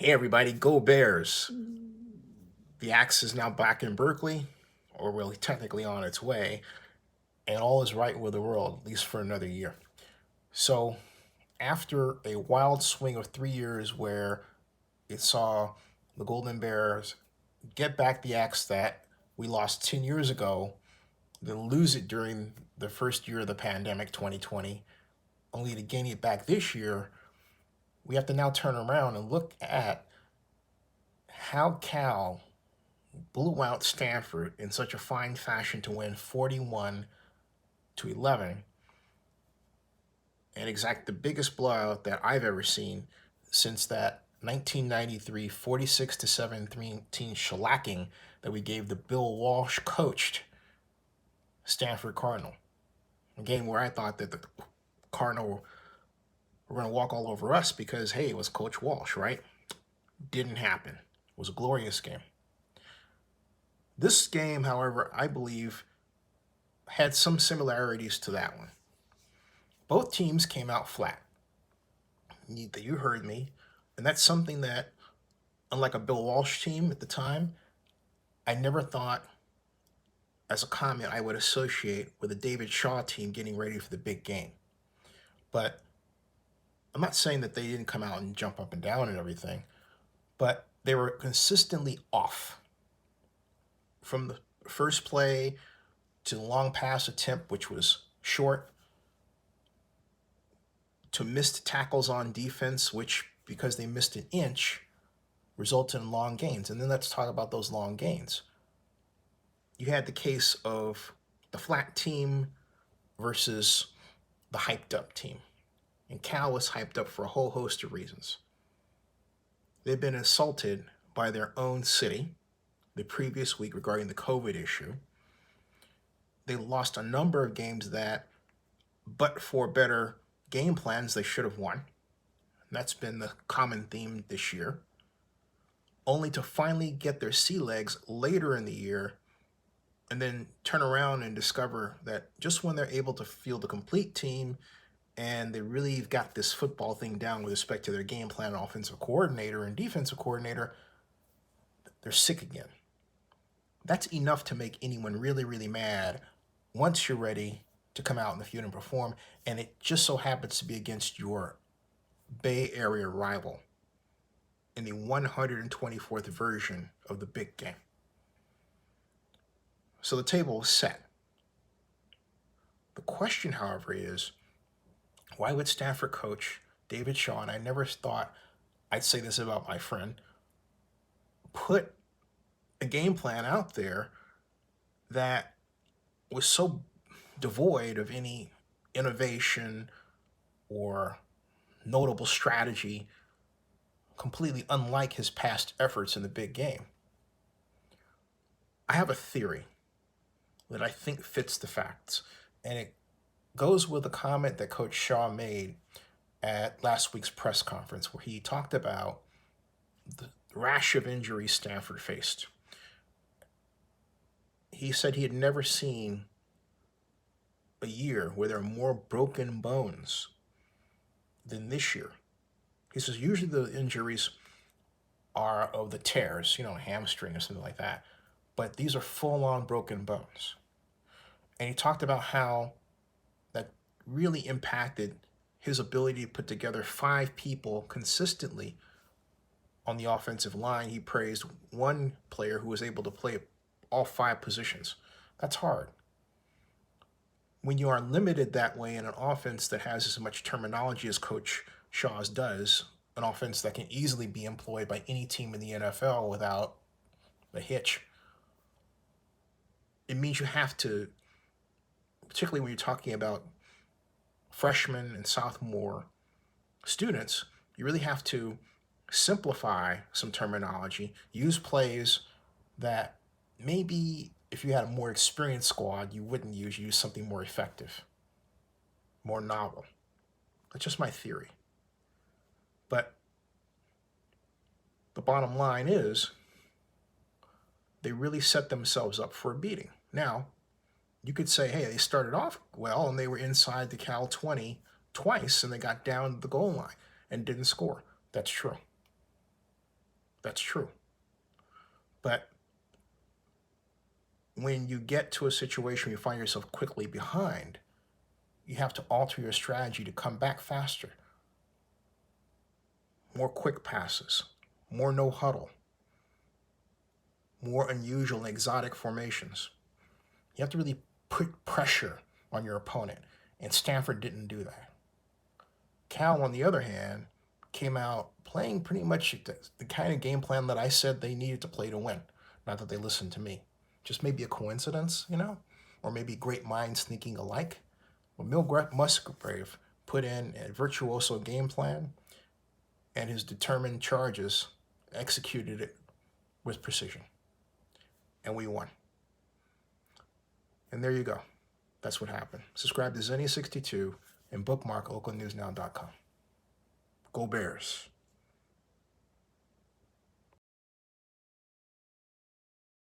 Hey everybody, go Bears. The axe is now back in Berkeley, or really technically on its way, and all is right with the world, at least for another year. So, after a wild swing of 3 years where it saw the Golden Bears get back the axe that we lost 10 years ago, then lose it during the first year of the pandemic, 2020, only to gain it back this year, we have to now turn around and look at how Cal blew out Stanford in such a fine fashion to win 41-11 and exact the biggest blowout that I've ever seen since that 1993 46-17 shellacking that we gave the Bill Walsh coached Stanford Cardinal. A game where I thought that the Cardinal were going to walk all over us because, hey, it was Coach Walsh, right? Didn't happen. It was a glorious game. This game, however, I believe had some similarities to that one. Both teams came out flat. You heard me. And that's something that, unlike a Bill Walsh team at the time, I never thought as a comment I would associate with a David Shaw team getting ready for the big game. But I'm not saying that they didn't come out and jump up and down and everything, but they were consistently off from the first play to the long pass attempt, which was short, to missed tackles on defense, which, because they missed an inch, resulted in long gains. And then let's talk about those long gains. You had the case of the flat team versus the hyped up team. And Cal was hyped up for a whole host of reasons. They've been insulted by their own city the previous week regarding the COVID issue. They lost a number of games that, but for better game plans, they should have won. That's been the common theme this year. Only to finally get their sea legs later in the year and then turn around and discover that just when they're able to field a complete team and they really have got this football thing down with respect to their game plan, offensive coordinator and defensive coordinator, they're sick again. That's enough to make anyone really, really mad once you're ready to come out in the field and perform, and it just so happens to be against your Bay Area rival in the 124th version of the big game. So the table was set. The question, however, is why would Stanford coach David Shaw, and I never thought I'd say this about my friend, put a game plan out there that was so devoid of any innovation or notable strategy, completely unlike his past efforts in the big game? I have a theory that I think fits the facts, and it goes with a comment that Coach Shaw made at last week's press conference where he talked about the rash of injuries Stanford faced. He said he had never seen a year where there are more broken bones than this year. He says usually the injuries are of the tears, hamstring or something like that, but these are full-on broken bones. And he talked about how that really impacted his ability to put together 5 people consistently on the offensive line. He praised one player who was able to play all 5 positions. That's hard. When you are limited that way in an offense that has as much terminology as Coach Shaw's does, an offense that can easily be employed by any team in the NFL without a hitch, it means you have to, particularly when you're talking about freshmen and sophomore students, you really have to simplify some terminology, use plays that maybe if you had a more experienced squad, you wouldn't use something more effective, more novel. That's just my theory. But the bottom line is they really set themselves up for a beating. Now, you could say, hey, they started off well and they were inside the Cal 20 twice and they got down to the goal line and didn't score. That's true. That's true. But when you get to a situation where you find yourself quickly behind, you have to alter your strategy to come back faster. More quick passes, more no huddle, more unusual and exotic formations. You have to really put pressure on your opponent, and Stanford didn't do that. Cal, on the other hand, came out playing pretty much the kind of game plan that I said they needed to play to win. Not that they listened to me. Just maybe a coincidence, or maybe great minds thinking alike. Well, Musgrave put in a virtuoso game plan, and his determined charges executed it with precision. And we won. And there you go. That's what happened. Subscribe to Zenny62 and bookmark localnewsnow.com. Go Bears.